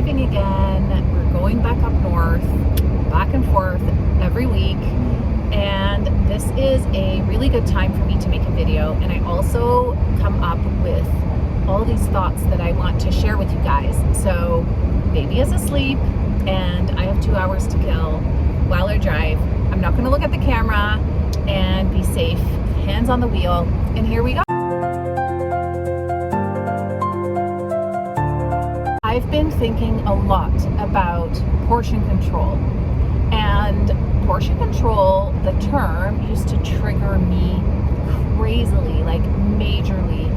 driving again. We're going back up north, back and forth every week. And this is a really good time for me to make a video. And I also come up with all these thoughts that I want to share with you guys. So baby is asleep and I have 2 hours to kill while I drive. I'm not gonna look at the camera, and be safe, hands on the wheel, and here we go. I've been thinking a lot about portion control, and portion control, the term, used to trigger me crazily, like majorly,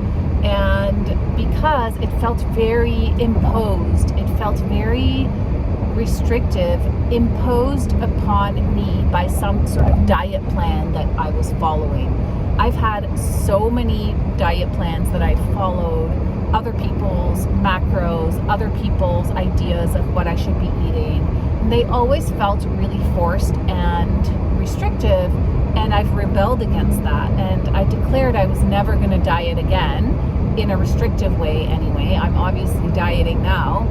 and because it felt very imposed, it felt very restrictive, imposed upon me by some sort of diet plan that I was following. I've had so many diet plans that I followed, other people's macros, other people's ideas of what I should be eating. And they always felt really forced and restrictive, and I've rebelled against that. And I declared I was never going to diet again, in a restrictive way anyway. I'm obviously dieting now.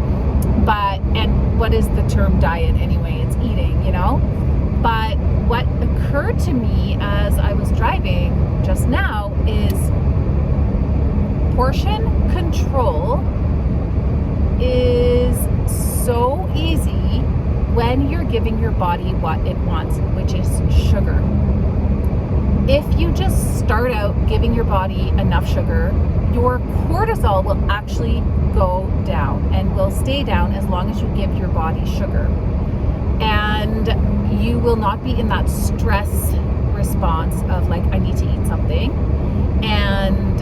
And what is the term diet anyway? It's eating, you know? But what occurred to me as I was driving just now is portion control is so easy when you're giving your body what it wants, which is sugar. If you just start out giving your body enough sugar, your cortisol will actually go down and will stay down as long as you give your body sugar. And you will not be in that stress response of like, I need to eat something. And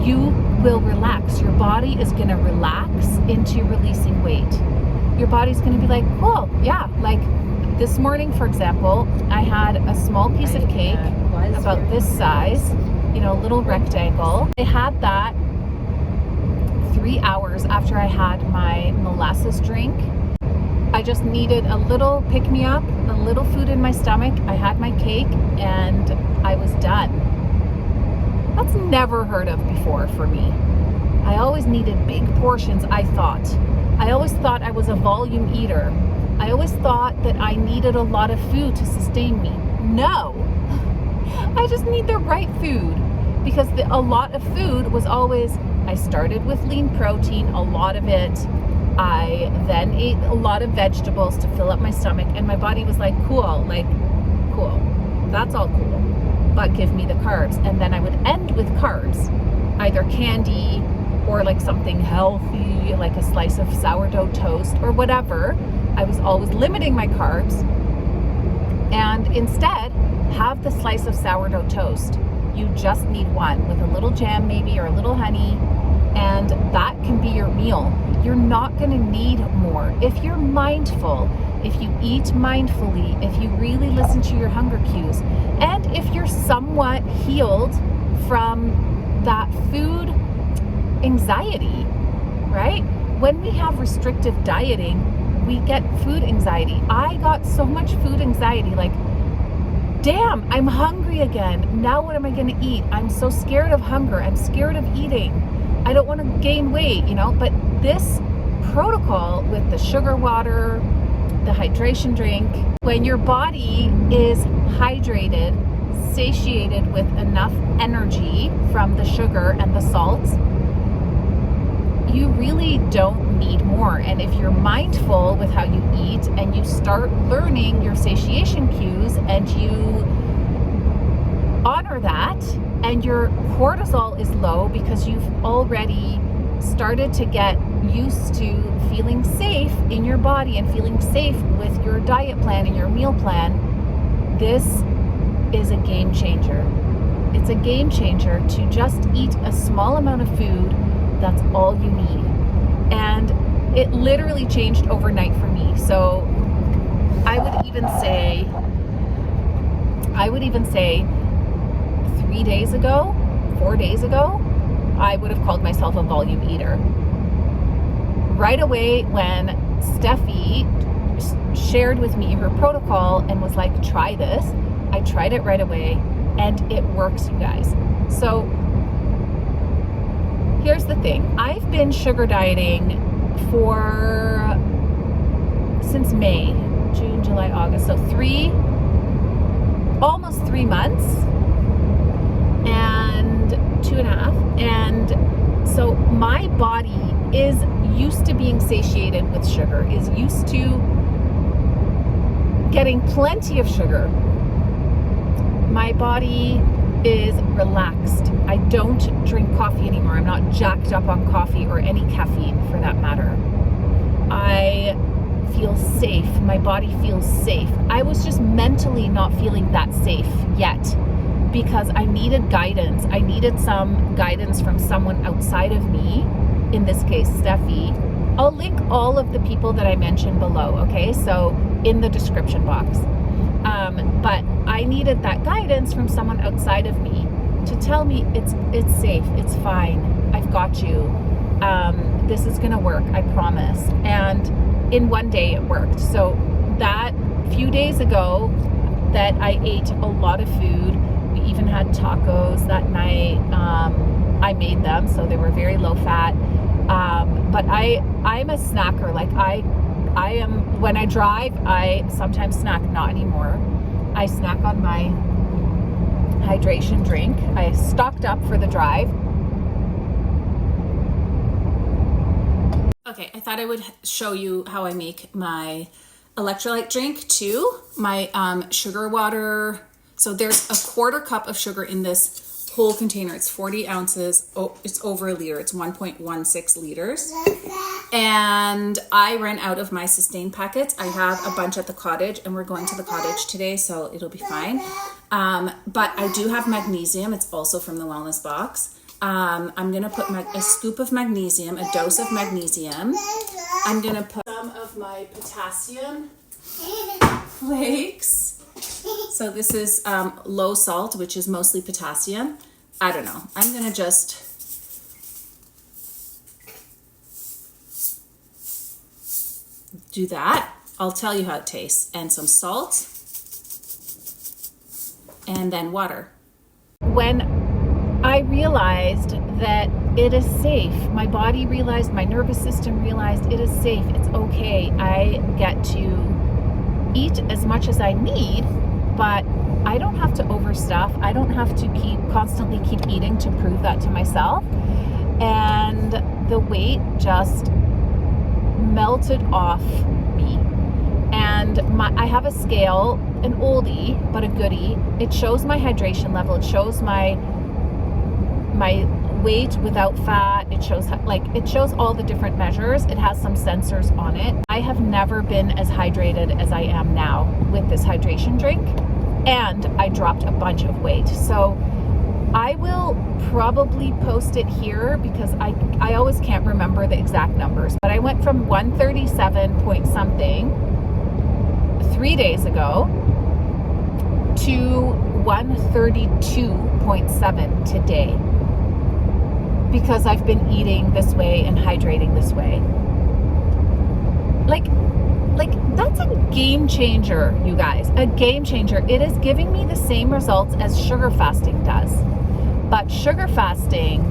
you will relax. Your body is going to relax into releasing weight. Your body's going to be like, cool, yeah. Like this morning, for example, I had a small piece of cake about this size, you know, little rectangle. I had that 3 hours after I had my molasses drink. I just needed a little pick-me-up, a little food in my stomach. I had my cake and I was done. That's never heard of before for me. I always needed big portions, I thought. I always thought I was a volume eater. I always thought that I needed a lot of food to sustain me. No, I just need the right food, because a lot of food was always, I started with lean protein, a lot of it. I then ate a lot of vegetables to fill up my stomach, and my body was like, cool, that's all cool, but give me the carbs. And then I would end with carbs, either candy or like something healthy, like a slice of sourdough toast or whatever. I was always limiting my carbs, and instead have the slice of sourdough toast. You just need one with a little jam maybe, or a little honey, and that can be your meal. You're not going to need more. If you're mindful, if you eat mindfully, if you really listen to your hunger cues, and if you're somewhat healed from that food anxiety, right? When we have restrictive dieting, we get food anxiety. I got so much food anxiety, like, damn, I'm hungry again. Now what am I going to eat? I'm so scared of hunger. I'm scared of eating. I don't want to gain weight, you know? But this protocol with the sugar water, the hydration drink, when your body is hydrated, satiated with enough energy from the sugar and the salts, you really don't need more. And if you're mindful with how you eat and you start learning your satiation cues and you honor that, and your cortisol is low because you've already started to get used to feeling safe in your body and feeling safe with your diet plan and your meal plan, this is a game changer. It's a game changer to just eat a small amount of food. That's all you need. And it literally changed overnight for me. So I would even say 3 days ago, 4 days ago, I would have called myself a volume eater. Right away when Steffi shared with me her protocol and was like, try this, I tried it right away and it works, you guys. So here's the thing. I've been sugar dieting for since May, June, July, August. So almost 3 months and 2.5. And so my body is used to being satiated with sugar, is used to getting plenty of sugar. My body is relaxed. I don't drink coffee anymore. I'm not jacked up on coffee or any caffeine for that matter. I feel safe. My body feels safe. I was just mentally not feeling that safe yet because I needed guidance. I needed some guidance from someone outside of me, in this case, Steffi. I'll link all of the people that I mentioned below, okay? So in the description box. But I needed that guidance from someone outside of me to tell me it's safe, it's fine, I've got you. This is gonna work, I promise. And in one day it worked. So that few days ago that I ate a lot of food, we even had tacos that night. I made them, so they were very low fat. But I'm a snacker. Like I am, when I drive, I sometimes snack, not anymore. I snack on my hydration drink. I stocked up for the drive. Okay, I thought I would show you how I make my electrolyte drink too. My sugar water. So there's a 1/4 cup of sugar in this whole container. It's 40 ounces. Oh, it's over a liter. It's 1.16 liters. And I ran out of my Sustain packets. I have a bunch at the cottage and we're going to the cottage today, so it'll be fine. But I do have magnesium. It's also from the wellness box. I'm going to put a scoop of magnesium, a dose of magnesium. I'm going to put some of my potassium flakes. So this is low salt, which is mostly potassium. I don't know. I'm going to just do that. I'll tell you how it tastes. And some salt. And then water. When I realized that it is safe, my body realized, my nervous system realized it is safe, it's okay. I get to eat as much as I need, but I don't have to overstuff. I don't have to constantly keep eating to prove that to myself. And the weight just melted off me. And I have a scale, an oldie, but a goodie. It shows my hydration level. It shows my weight without fat. It shows all the different measures. It has some sensors on it. I have never been as hydrated as I am now with this hydration drink, and I dropped a bunch of weight. So I will probably post it here because I always can't remember the exact numbers, but I went from 137 point something 3 days ago to 132.7 today, because I've been eating this way and hydrating this way. Like that's a game changer, you guys, a game changer. It is giving me the same results as sugar fasting does. But sugar fasting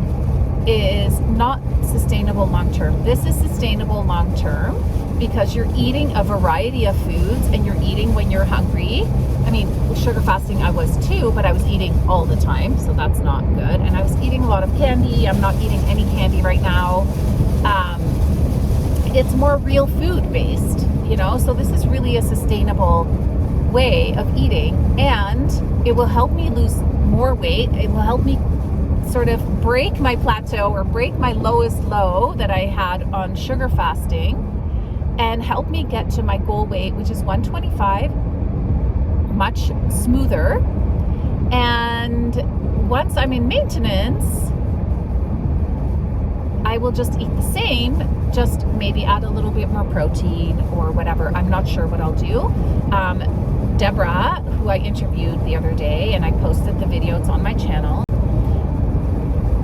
is not sustainable long-term. This is sustainable long-term because you're eating a variety of foods and you're eating when you're hungry. I mean, with sugar fasting I was too, but I was eating all the time, so that's not good. And I was eating a lot of candy. I'm not eating any candy right now. It's more real food based, you know, so this is really a sustainable way of eating, and it will help me lose more weight. It will help me sort of break my plateau or break my lowest low that I had on sugar fasting and help me get to my goal weight, which is 125, much smoother. And once I'm in maintenance, I will just eat the same, just maybe add a little bit more protein or whatever. I'm not sure what I'll do. Deborah, who I interviewed the other day, and I posted the video, it's on my channel.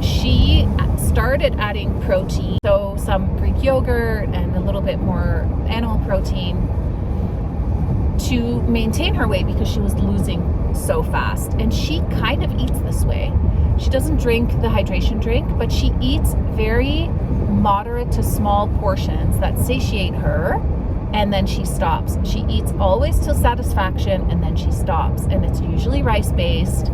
She started adding protein, so some Greek yogurt and a little bit more animal protein to maintain her weight because she was losing so fast. And she kind of eats this way. She doesn't drink the hydration drink, but she eats very moderate to small portions that satiate her, and then she stops. She eats always till satisfaction, and then she stops. And it's usually rice-based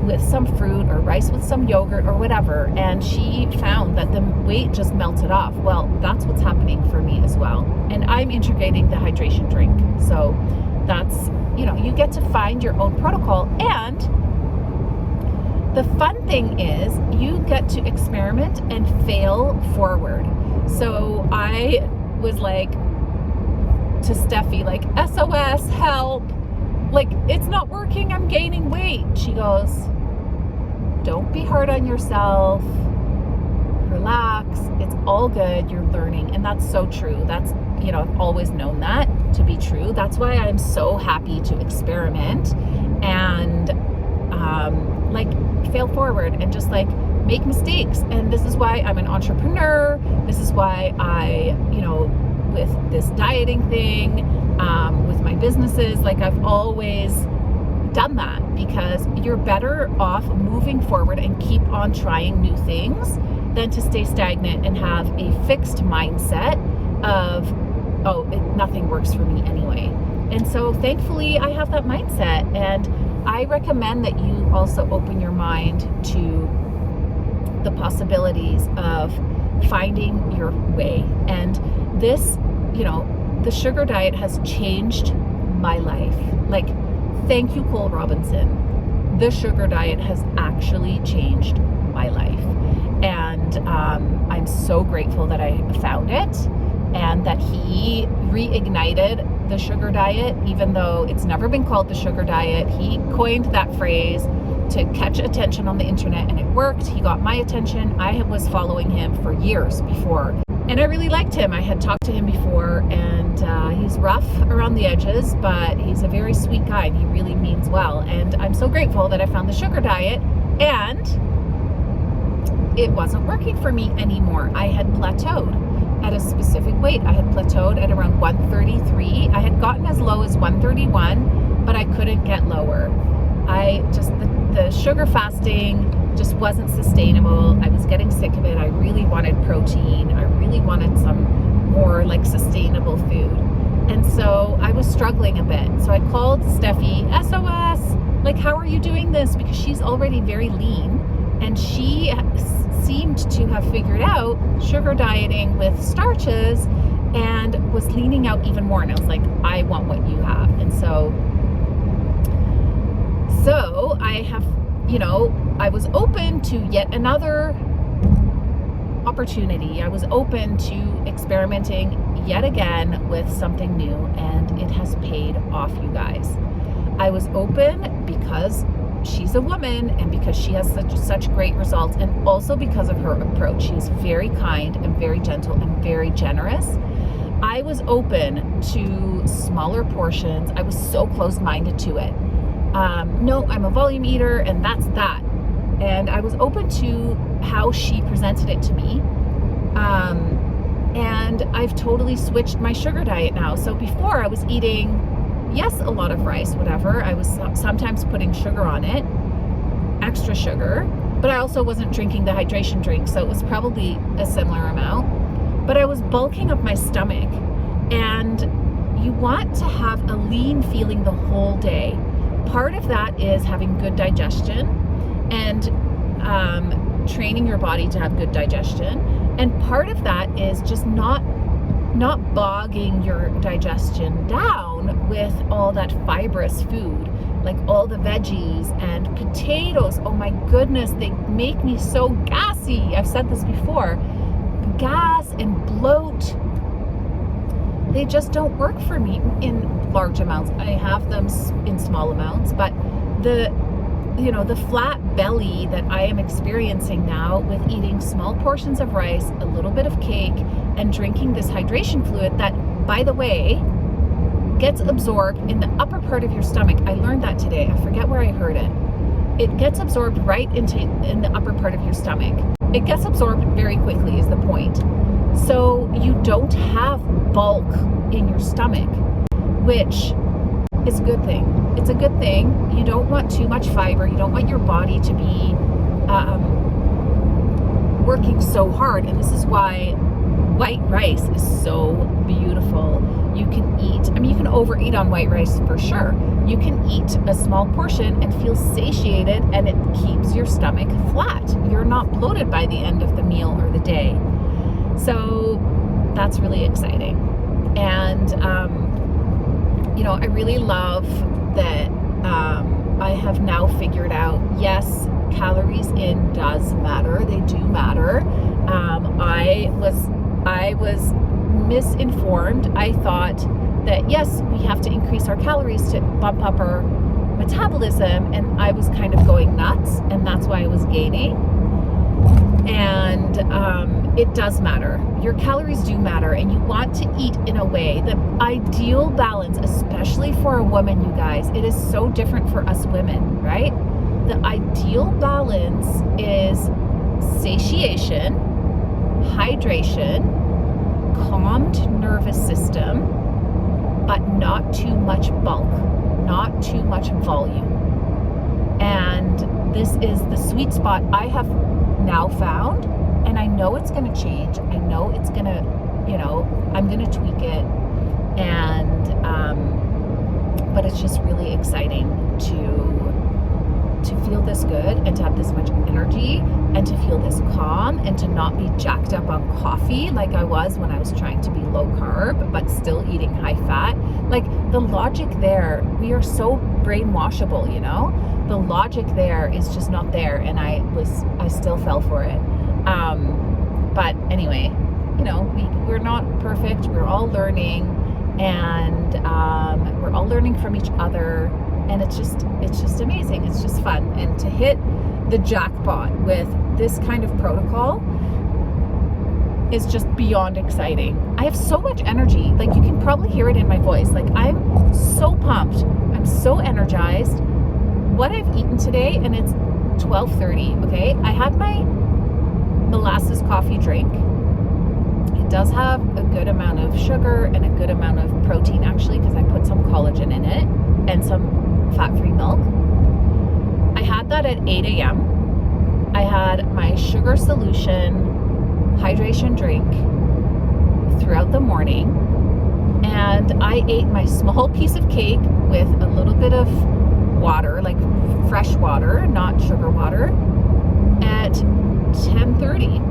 with some fruit, or rice with some yogurt or whatever. And she found that the weight just melted off. Well, that's what's happening for me as well. And I'm integrating the hydration drink. So that's, you get to find your own protocol. And the fun thing is you get to experiment and fail forward. So I was like to Steffi, like, SOS, help. Like, it's not working, I'm gaining weight. She goes, don't be hard on yourself. Relax. It's all good. You're learning. And that's so true. That's, I've always known that to be true. That's why I'm so happy to experiment and fail forward and just make mistakes. And this is why I'm an entrepreneur. This is why I, with this dieting thing, with my businesses, I've always done that, because you're better off moving forward and keep on trying new things than to stay stagnant and have a fixed mindset of, nothing works for me anyway. And so thankfully I have that mindset, and I recommend that you also open your mind to the possibilities of finding your way. And this, the sugar diet has changed my life. Thank you, Cole Robinson. The sugar diet has actually changed my life. And I'm so grateful that I found it, and that he reignited the sugar diet, even though it's never been called the sugar diet. He coined that phrase to catch attention on the internet, and it worked. He got my attention. I was following him for years before, and I really liked him. I had talked to him before, and he's rough around the edges, but he's a very sweet guy, and he really means well. And I'm so grateful that I found the sugar diet, and it wasn't working for me anymore. I had plateaued at a specific weight. I had plateaued at around 133. I had gotten as low as 131, but I couldn't get lower. The sugar fasting just wasn't sustainable. I was getting sick of it. I really wanted protein. I really wanted some more sustainable food. And so I was struggling a bit. So I called Steffi, SOS, how are you doing this? Because she's already very lean, and she seemed to have figured out sugar dieting with starches and was leaning out even more. And I was like, I want what you have. And so I have, I was open to yet another opportunity. I was open to experimenting yet again with something new, and it has paid off, you guys. I was open because she's a woman, and because she has such great results, and also because of her approach. She's very kind and very gentle and very generous. I was open to smaller portions. I was so closed-minded to it. No, I'm a volume eater, and that's that. And I was open to how she presented it to me. And I've totally switched my sugar diet now. So before I was eating, yes, a lot of rice, whatever. I was sometimes putting sugar on it, extra sugar, but I also wasn't drinking the hydration drink, so it was probably a similar amount. But I was bulking up my stomach, and you want to have a lean feeling the whole day. Part of that is having good digestion and training your body to have good digestion. And part of that is just not bogging your digestion down with all that fibrous food, like all the veggies and potatoes. Oh my goodness, they make me so gassy. I've said this before. Gas and bloat, they just don't work for me in large amounts. I have them in small amounts, but the flat belly that I am experiencing now with eating small portions of rice, a little bit of cake, and drinking this hydration fluid that, by the way, gets absorbed in the upper part of your stomach. I learned that today. I forget where I heard it. It gets absorbed right in the upper part of your stomach. It gets absorbed very quickly is the point. So you don't have bulk in your stomach, which is a good thing. It's a good thing. You don't want too much fiber. You don't want your body to be working so hard. And this is why white rice is so beautiful. You can eat, I mean, you can overeat on white rice for sure. You can eat a small portion and feel satiated, and it keeps your stomach flat. You're not bloated by the end of the meal or the day. So that's really exciting. And, I really love that I have now figured out, yes, calories in does matter. They do matter. I was misinformed. I thought that, yes, we have to increase our calories to bump up our metabolism, and I was kind of going nuts, and that's why I was gaining. And it does matter. Your calories do matter, and you want to eat in a way, the ideal balance, especially for a woman, you guys, it is so different for us women, right? The ideal balance is satiation, hydration, calmed nervous system, but not too much bulk, not too much volume. And this is the sweet spot I have now found, and I know it's going to change. I know it's going to, I'm going to tweak it, and but it's just really exciting to feel this good, and to have this much energy, and to feel this calm, and to not be jacked up on coffee like I was when I was trying to be low carb but still eating high fat. Like, the logic there, we are so brainwashable, the logic there is just not there, and I still fell for it. But anyway, we're not perfect. We're all learning, and we're all learning from each other. And it's just amazing. It's just fun. And to hit the jackpot with this kind of protocol is just beyond exciting. I have so much energy. Like, you can probably hear it in my voice. Like, I'm so pumped. I'm so energized. What I've eaten today, and it's 12:30, okay? I had my molasses coffee drink. It does have a good amount of sugar and a good amount of protein, actually, because I put some collagen in it and some fat-free milk. I had that at 8 a.m. I had my sugar solution hydration drink throughout the morning, and I ate my small piece of cake with a little bit of water, like fresh water, not sugar water, at 10:30.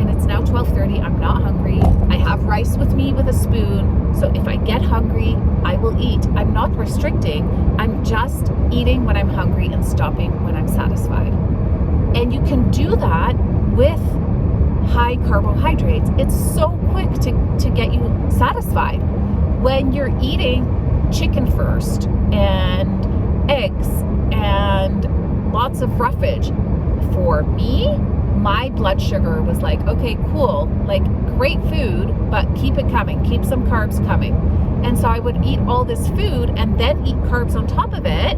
And it's now 12:30. I'm not hungry. I have rice with me with a spoon. So if I get hungry, I will eat. I'm not restricting. I'm just eating when I'm hungry and stopping when I'm satisfied. And you can do that with high carbohydrates. It's so quick to get you satisfied. When you're eating chicken first and eggs and lots of roughage, for me, my blood sugar was like, okay, cool, like great food, but keep it coming, keep some carbs coming. And so I would eat all this food and then eat carbs on top of it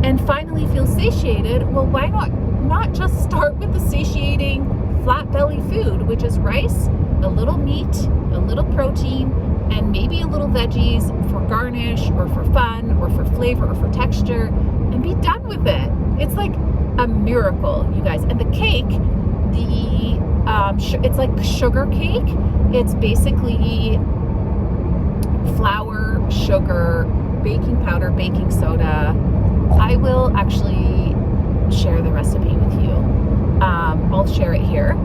and finally feel satiated. Well, why not just start with the satiating flat belly food, which is rice, a little meat, a little protein, and maybe a little veggies for garnish or for fun or for flavor or for texture, and be done with it. It's like a miracle, you guys. And the cake, it's like sugar cake. It's basically flour, sugar, baking powder, baking soda. I will actually share the recipe with you. I'll share it here.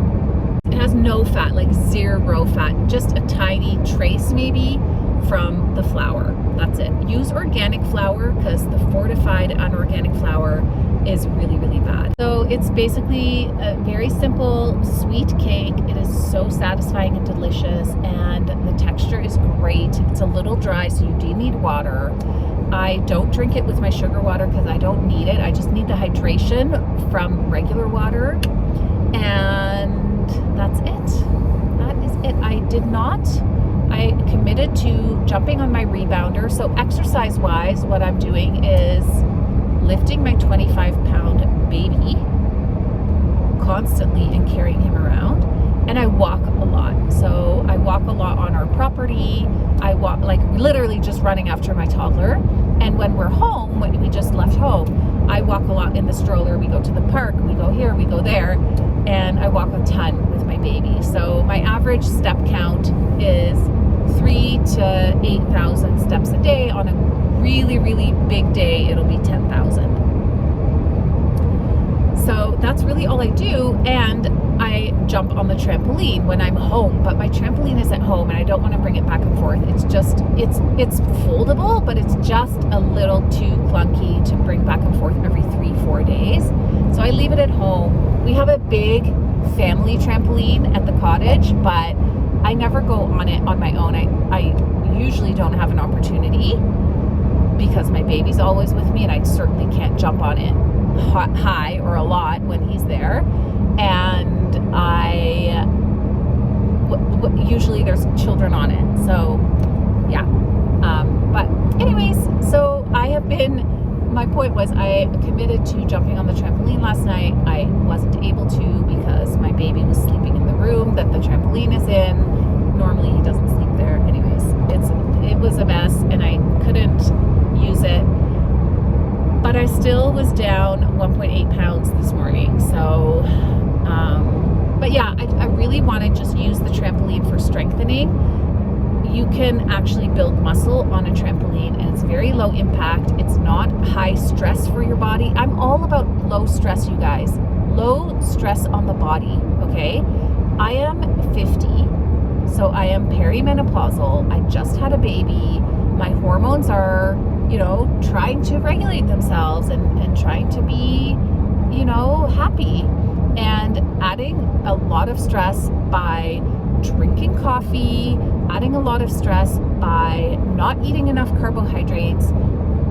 It has no fat, like 0 fat, just a tiny trace maybe from the flour. That's it. Use organic flour, because the fortified unorganic flour is really, really bad. So it's basically a very simple sweet cake. It is so satisfying and delicious, and the texture is great. It's a little dry, so you do need water. I don't drink it with my sugar water because I don't need it. I just need the hydration from regular water, and that's it. That is it. I committed to jumping on my rebounder. So exercise-wise, what I'm doing is lifting my 25-pound baby constantly and carrying him around. And I walk a lot. So I walk a lot on our property. I walk, like, literally just running after my toddler. And when we're home, when we just left home, I walk a lot in the stroller. We go to the park, we go here, we go there, and I walk a ton with my baby. So my average step count is 3,000 to 8,000 steps a day. On a really, really big day, it'll be 10,000. So that's really all I do, and I jump on the trampoline when I'm home, but my trampoline is at home and I don't want to bring it back and forth. It's foldable, but it's just a little too clunky to bring back and forth every 3-4 days. So I leave it at home. We have a big family trampoline at the cottage, but I never go on it on my own. I usually don't have an opportunity because my baby's always with me, and I certainly can't jump on it high or a lot when he's there. And usually there's children on it, so yeah. But anyways, so my point was, I committed to jumping on the trampoline last night. I wasn't able to because my baby was sleeping in the room that the trampoline is in. Normally he doesn't sleep there. Anyways, it was a mess and I couldn't use it. But I still was down 1.8 pounds this morning. So, but yeah, I really want to just use the trampoline for strengthening. You can actually build muscle on a trampoline, and it's very low impact. It's not high stress for your body. I'm all about low stress, you guys. Low stress on the body, okay? I am 50, so I am perimenopausal. I just had a baby. My hormones are, trying to regulate themselves and trying to be, happy. And adding a lot of stress by drinking coffee, adding a lot of stress by not eating enough carbohydrates,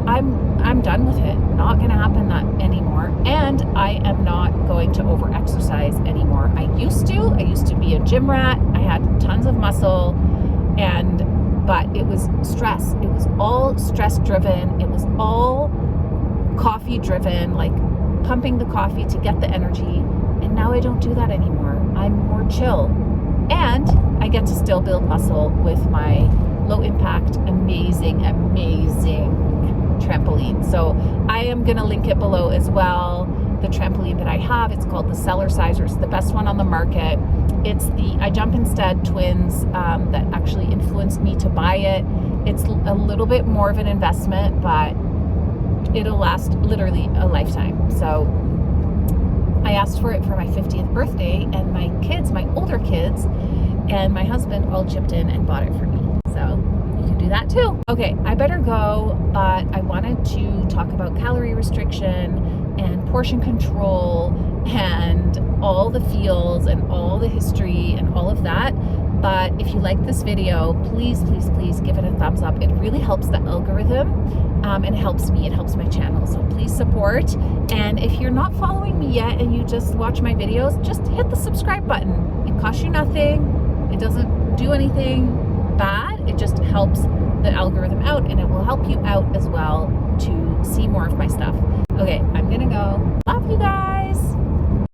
I'm done with it. Not going to happen that anymore. And I am not going to over-exercise anymore. I used to be a gym rat. I had tons of muscle, but it was stress. It was all stress driven. It was all coffee driven, like pumping the coffee to get the energy. And now I don't do that anymore. I'm more chill. And I get to still build muscle with my low impact, amazing trampoline. So I am going to link it below as well. The trampoline that I have, it's called the Cellar Sizer. It's the best one on the market. It's the I Jump Instead twins that actually influenced me to buy it. It's a little bit more of an investment, but it'll last literally a lifetime. So I asked for it for my 50th birthday, and my kids, my older kids, and my husband all chipped in and bought it for me. So you can do that too. Okay, I better go, but I wanted to talk about calorie restriction and portion control and all the feels and all the history and all of that. But if you like this video, please give it a thumbs up. It really helps the algorithm and helps me, it helps my channel. So please support. And if you're not following me yet and you just watch my videos, just hit the subscribe button. It costs you nothing. It doesn't do anything bad. It just helps the algorithm out, and it will help you out as well to see more of my stuff. Okay, I'm gonna go. Love you guys.